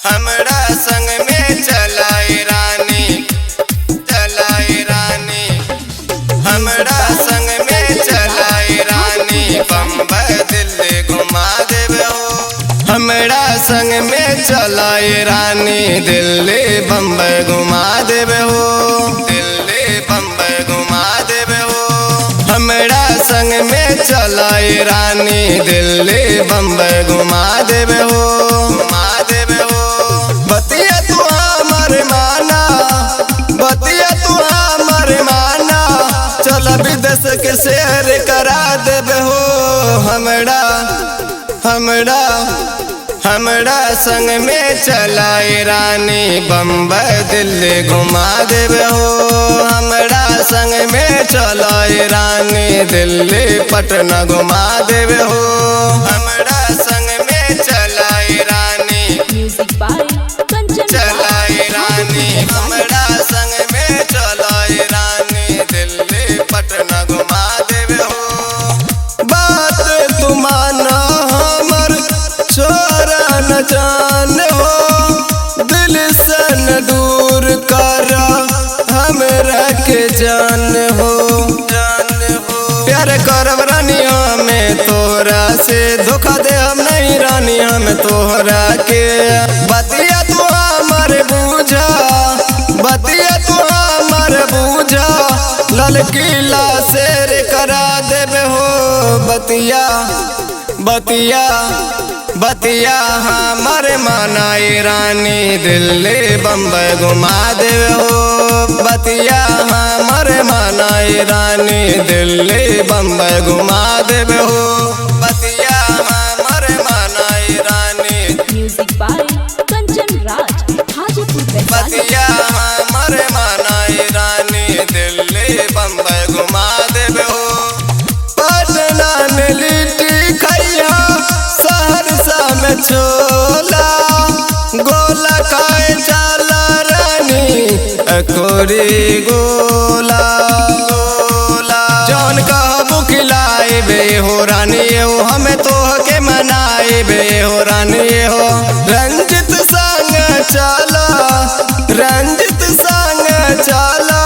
हमरा संग में चलाई रानी, चलाई रानी, हमरा संग में चलाई रानी, बम्बई दिल्ली घुमा देबे हो। हमरा संग में चलाई रानी, दिल्ली बम्बई घुमा देबे हो, दिल्ली बम्बई घुमा देबे हो। हमरा संग में चलाई रानी, दिल्ली बम्बई घुमा देबे हो, घुमा देबे हो। बतिया तू हमर माना, बतिया तू हमर माना, चल विदेश के शेर करा देबे हो। हमरा हमरा हमरा संग में चलाई रानी, बम्बई दिल्ली घुमा देबे हो। हमरा संग में चलाई रानी, दिल्ली पटना घुमा देबे हो। हमरा संग में चलाई रानी, चलाई रानी, हमरा संग में चलाई रानी, दिल्ली पटना घुमा देबे हो। बात तू माना हमर छोरा न जान हो, दिल से न दूर कर हमरा के जान हो, जान हो। प्यार करब रानी हमें तोरा से, धोखा दे हम नहीं रानी हम तोहरा के। बतिया तू हमर बूझा, बतिया तू हमर बूझा, लाल किला शेर करा देबे हो। बतिया बतिया बतिया हमर मनाई रानी, दिल्ली बम्बई घुमा देबे हो। बतिया हमर मनाई रानी, दिल्ली बम्बई घुमा देबे हो। बतिया हमर मनाई रानी, बतिया हमर मनाई रानी, दिल्ली बम्बई घुमा देबे हो। पटना में लिट्टी खैया, सहरसा में छोला, गोला खाए चला रानी, अकोरी गोला गोला। जौन कहबू खिलाइबे हो रानी हो, हमें तोहके मनाइबे हो रानी हो। रंजित संग चला, रंजित संग चला,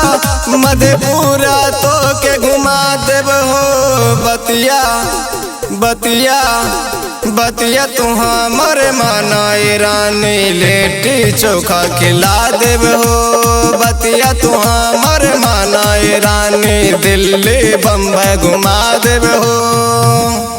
मधेपुरा तोके घुमा देब हो। बतिया बतिया बतिया तू हमर मनाई रानी, लिट्टी चोखा खिला देब हो। बतिया तू हमर मनाई रानी, दिल्ली बम्बई घुमा देब हो।